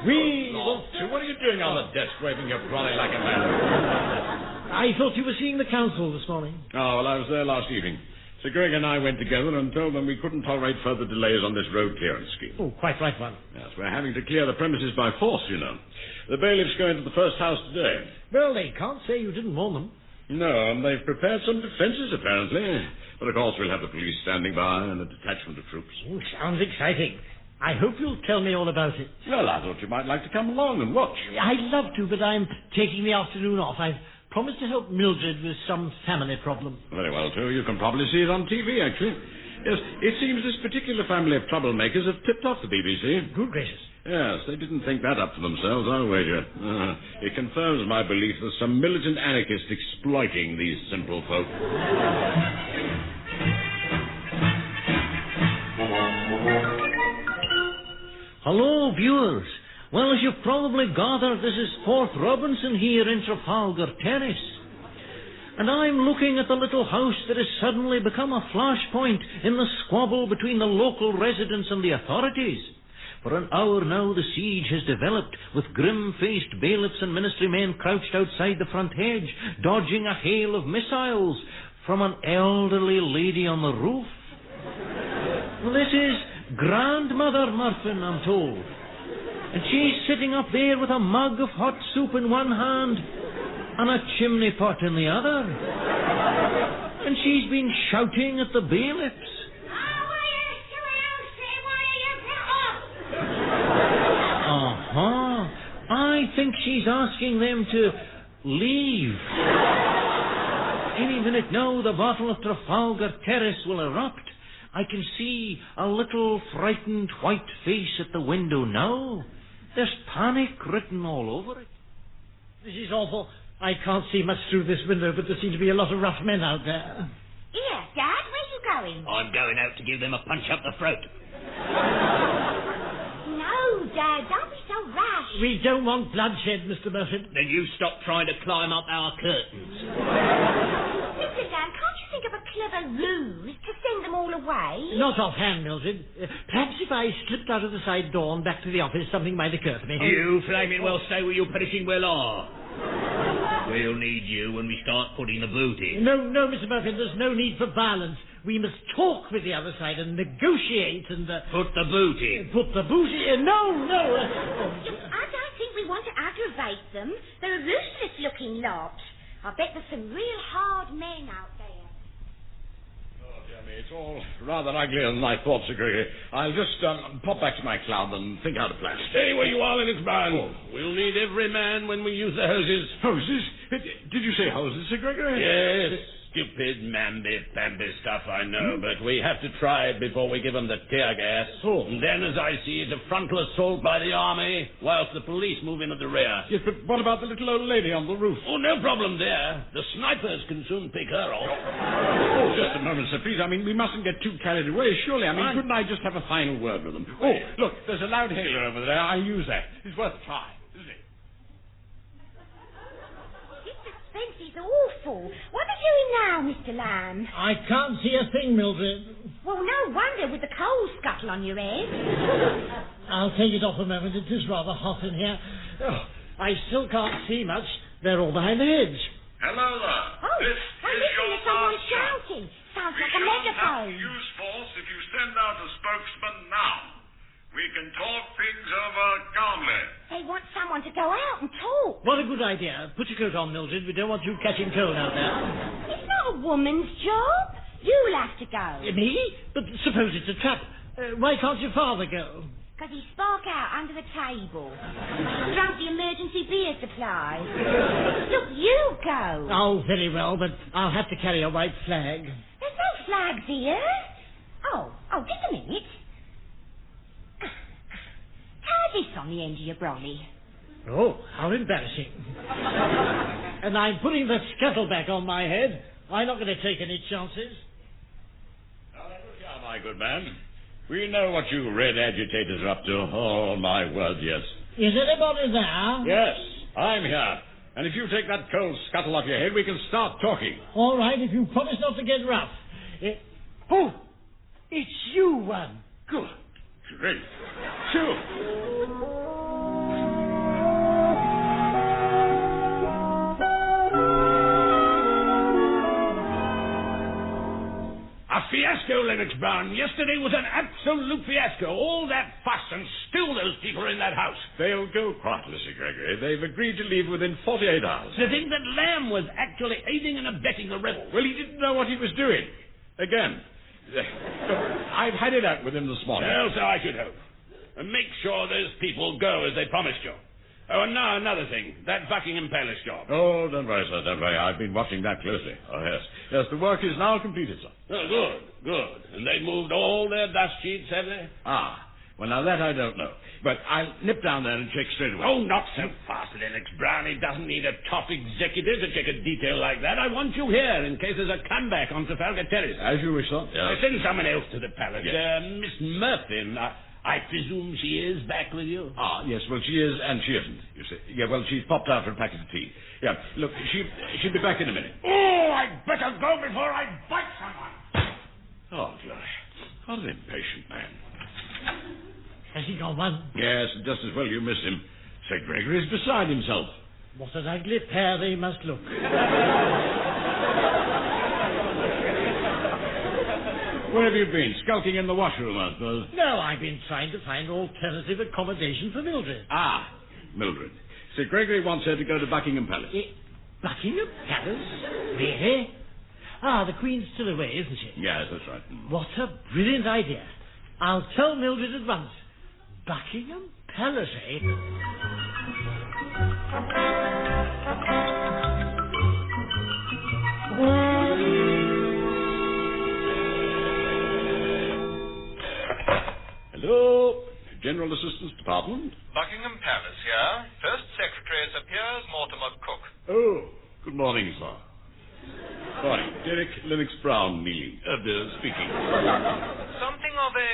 What are you doing on the desk waving your brolly like a man? I thought you were seeing the council this morning. Oh, well, I was there last evening. Sir Greg and I went together and told them we couldn't tolerate further delays on this road clearance scheme. Oh, quite right, one. Yes, we're having to clear the premises by force, you know. The bailiff's going to the first house today. Well, they can't say you didn't warn them. No, and they've prepared some defences, apparently. But of course we'll have the police standing by and a detachment of troops. Oh, sounds exciting. I hope you'll tell me all about it. Well, I thought you might like to come along and watch. I'd love to, but I'm taking the afternoon off. I've promised to help Mildred with some family problem. Very well, too. You can probably see it on TV, actually. Yes, it seems this particular family of troublemakers have tipped off the BBC. Good gracious. Yes, they didn't think that up for themselves, I'll wager. It confirms my belief there's some militant anarchist exploiting these simple folk. Hello, viewers. Well, as you've probably gathered, this is Forth Robinson here in Trafalgar Terrace. And I'm looking at the little house that has suddenly become a flashpoint in the squabble between the local residents and the authorities. For an hour now the siege has developed, with grim-faced bailiffs and ministry men crouched outside the front hedge, dodging a hail of missiles from an elderly lady on the roof. Well, this is Grandmother Murphin, I'm told. And she's sitting up there with a mug of hot soup in one hand and a chimney pot in the other. And she's been shouting at the bailiffs. I think she's asking them to leave. Any minute now, the Battle of Trafalgar Terrace will erupt. I can see a little frightened white face at the window now. There's panic written all over it. This is awful. I can't see much through this window, but there seem to be a lot of rough men out there. Here, Dad, where are you going? I'm going out to give them a punch up the throat. No, Dad, don't be so rash. We don't want bloodshed, Mr. Murphy. Then you stop trying to climb up our curtains. Mr. Dan, can't you think of a clever ruse to send them all away? Not offhand, Mildred. Perhaps if I slipped out of the side door and back to the office, something might occur to me. You flaming well stay where you're perishing well are. We'll need you when we start putting the boot in. No, Mr. Murphy, there's no need for violence. We must talk with the other side and negotiate and... Put the boot in. Put the boot in? No. I don't think we want to aggravate them. They're a ruthless-looking lot. I bet there's some real hard men out there. Oh, dear me, it's all rather uglier than I thought, Sir Gregory. I'll just pop back to my club and think out a plan. Stay where you are, Lennox Brown. We'll need every man when we use the hoses. Hoses? Did you say hoses, Sir Gregory? Yes, stupid mamby-pamby stuff, I know, but we have to try it before we give them the tear gas. Oh. And then, as I see it, a frontal assault by the army, whilst the police move in at the rear. Yes, but what about the little old lady on the roof? Oh, no problem there. The snipers can soon pick her off. Oh, just a moment, sir, please. I mean, we mustn't get too carried away, surely. I mean, couldn't I just have a final word with them? Oh, look, there's a loud hailer over there. I'll use that. It's worth a try, isn't it? This is awful. What are you doing now, Mr. Lamb? I can't see a thing, Mildred. Well, no wonder with the coal scuttle on your head. I'll take it off a moment. It is rather hot in here. Oh, I still can't see much. They're all behind the hedge. Hello there. Oh, This I'm is listening your to someone last chance. shouting. Sounds We like a shan't have to megaphone. use force if you send out a spokesman now. We can talk things over someone to go out and talk. What a good idea. Put your coat on, Mildred. We don't want you catching cold out there. It's not a woman's job. You'll have to go. Me? But suppose it's a trap. Why can't your father go? Because he spark out under the table. Drunk the emergency beer supply. Look, you go. Oh, very well, but I'll have to carry a white flag. There's no flags here. Oh, just a minute. Tie this on the end of your brolly. Oh, how embarrassing. And I'm putting the scuttle back on my head. I'm not going to take any chances. Now, look here, my good man. We know what you red agitators are up to. Oh, my word, yes. Is anybody there? Yes, I'm here. And if you take that cold scuttle off your head, we can start talking. All right, if you promise not to get rough. Oh, it's you, one. Good. Great. Sure. A fiasco, Lennox Brown. Yesterday was an absolute fiasco. All that fuss, and still those people are in that house. They'll go quietly, Sir Gregory. They've agreed to leave within 48 hours. To think that Lamb was actually aiding and abetting the rebels. Well, he didn't know what he was doing. Again. I've had it out with him this morning. Well, so I should hope. And make sure those people go as they promised you. Oh, and now another thing. That Buckingham Palace job. Oh, don't worry, sir, don't worry. I've been watching that closely. Oh, yes. Yes, the work is now completed, sir. Oh, good. And they moved all their dust sheets, have they? Ah, well, now that I don't know. But I'll nip down there and check straight away. Oh, not so fast, Lennox Brown. He doesn't need a top executive to check a detail like that. I want you here in case there's a comeback on Trafalgar Terrace. As you wish, sir. Yes. Send someone else to the palace. Yes. Miss Murphy. I presume she is back with you? Ah, yes, well, she is and she isn't, you see. Yeah, well, she's popped out for a packet of tea. Yeah, look, she'll be back in a minute. Oh, I'd better go before I bite someone. Oh, glory. What an impatient man. Has he gone, one? Yes, just as well you missed him. Sir Gregory is beside himself. What an ugly pair they must look. Where have you been? Skulking in the washroom, I suppose? No, I've been trying to find alternative accommodation for Mildred. Ah, Mildred. Sir Gregory wants her to go to Buckingham Palace. Buckingham Palace? Really? Ah, the Queen's still away, isn't she? Yes, that's right. What a brilliant idea. I'll tell Mildred at once. Buckingham Palace, eh? Hello, General Assistance Department. Buckingham Palace here. First Secretary Sir Piers Mortimer Cook. Oh, good morning, sir. Morning. Deryck Brown speaking. Something of a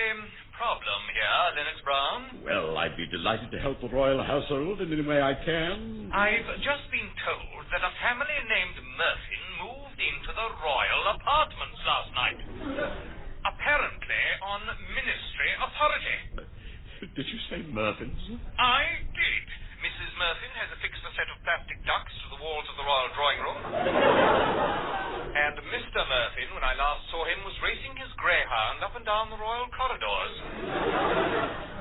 problem here, Lennox Brown. Well, I'd be delighted to help the royal household in any way I can. I've just been told that a family named Murphy moved into the royal apartments last night. Apparently on ministry authority. Did you say Murphins? I did. Mrs. Murphy has affixed a set of plastic ducks to the walls of the royal drawing room. And Mr. Murphy, when I last saw him, was racing his greyhound up and down the royal corridors.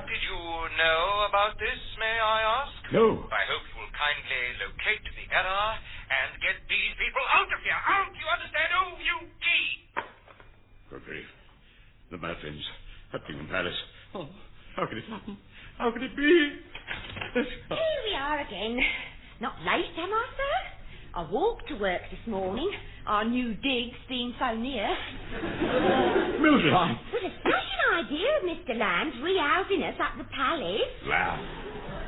Did you know about this, may I ask? No. I hope you will kindly locate the error and get these people out of here. Out, you understand? O-U-T. Good grief. The Murphins. Buckingham Palace. Oh, how could it happen? How could it be? Here we are again. Not late, am I, sir? I walked to work this morning. Our new digs being so near. Mildred, It was a smashing idea of Mr. Lamb's rehousing us at the palace.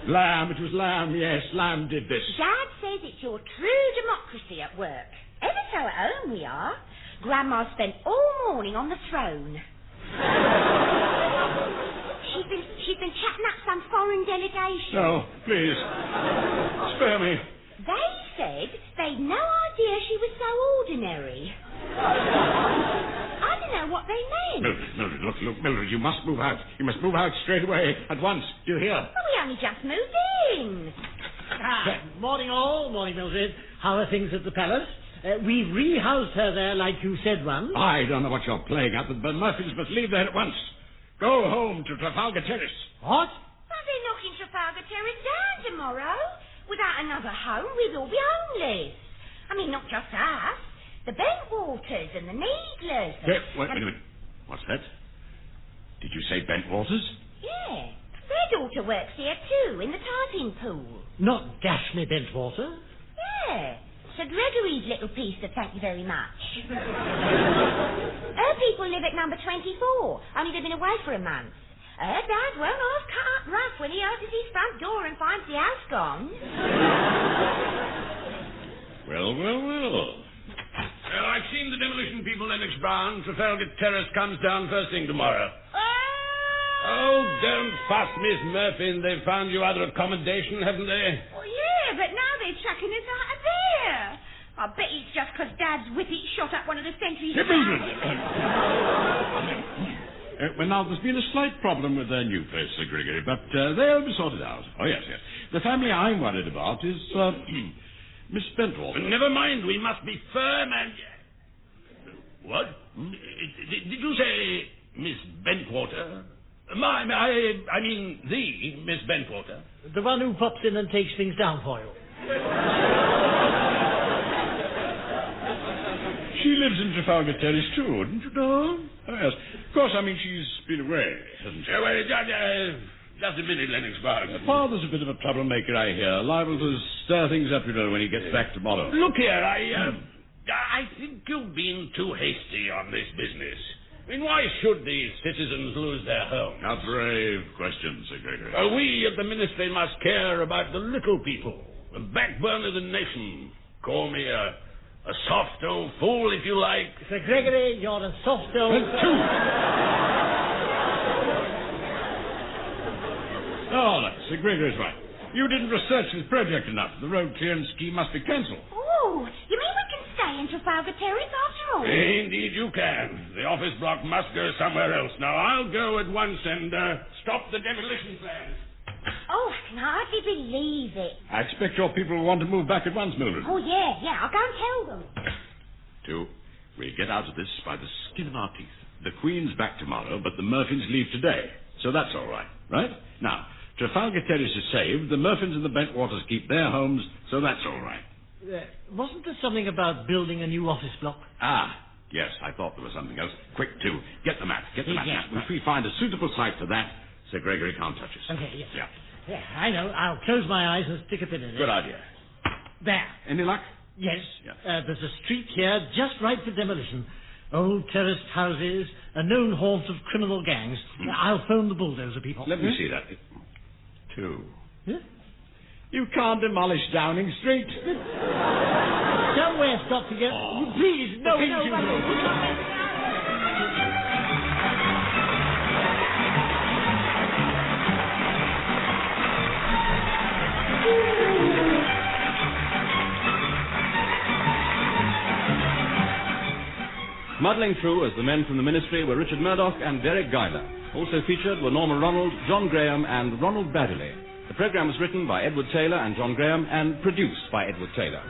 Lamb, it was Lamb, yes, Lamb did this. Dad says it's your true democracy at work. Ever so at home we are. Grandma spent all morning on the throne. She's been chatting up some foreign delegation. No, please. Spare me. They said they'd no idea she was so ordinary. I don't know what they meant. Mildred, look, Mildred, you must move out. You must move out straight away, at once. Do you hear? Well, we only just moved in. Morning all, morning Mildred. How are things at the palace? We've rehoused her there like you said once. I don't know what you're playing at, but the Murphys must leave there at once. Go home to Trafalgar Terrace. What? Well, they're knocking Trafalgar Terrace down to tomorrow. Without another home, we'll all be homeless. I mean, not just us. The Bentwaters and the Needlers. Wait a minute. What's that? Did you say Bentwaters? Yeah. Their daughter works here too, in the typing pool. Not Daphne Bentwater? Yeah. Sir Gregory's little piece of thank you very much. Her people live at number 24, only they've been away for a month. Her dad won't half cut up rough when he opens his front door and finds the house gone. Well. I've seen the demolition people, Lennox Brown. Trafalgar Terrace comes down first thing tomorrow. Oh, don't fuss, Miss Murphy. They've found you other accommodation, haven't they? Well, yeah, but now they're chucking us out of there. I bet it's just 'cause Dad's whippet shot up one of the sentries. Well, now, there's been a slight problem with their new place, Sir Gregory, but they'll be sorted out. Oh, yes. The family I'm worried about is Miss Bentwater. Never mind, we must be firm and... What? Did you say Miss Bentwater? I mean the Miss Bentwater. The one who pops in and takes things down for you. She lives in Trafalgar Terrace too, didn't you know? Oh, yes. Of course, I mean, she's been away, hasn't she? Just a minute, Lennox Brown. Father's a bit of a troublemaker, I hear. Liable to stir things up, you know, when he gets back tomorrow. Look here, I think you've been too hasty on this business. I mean, why should these citizens lose their homes? A brave question, Sir Gregory. We at the Ministry must care about the little people, the backbone of the nation. Call me a soft old fool, if you like. Sir Gregory, you're a soft old... Oh, look, Sir Gregory's right. You didn't research this project enough. The road clearance scheme must be cancelled. Oh, you mean we can stay in Trafalgar Terrace after all? Indeed you can. The office block must go somewhere else. Now, I'll go at once and stop the demolition plans. Oh, I can hardly believe it. I expect your people will want to move back at once, Mildred. Oh, yeah, I'll go and tell them. We get out of this by the skin of our teeth. The Queen's back tomorrow, but the Murphins leave today. So that's all right, right? Now, Trafalgar Terrace is saved, the Murphins and the Bentwaters keep their homes, so that's all right. Wasn't there something about building a new office block? Yes, I thought there was something else. Quick, too. Get the map. Yeah. Now. If we find a suitable site for that, Sir Gregory can't touch us. Okay, yes. Yeah. Yeah, I know. I'll close my eyes and stick a pin in it. Good idea. There. Any luck? Yes. Yeah. There's a street here just right for demolition. Old terraced houses, a known haunt of criminal gangs. I'll phone the bulldozer people. Let me see that. 2. Yeah? You can't demolish Downing Street. Somewhere's got to get... Oh. Please, no. Muddling through as the men from the Ministry were Richard Murdoch and Deryck Guyler. Also featured were Norma Ronald, John Graham and Ronald Baddiley. The programme was written by Edward Taylor and John Graham and produced by Edward Taylor.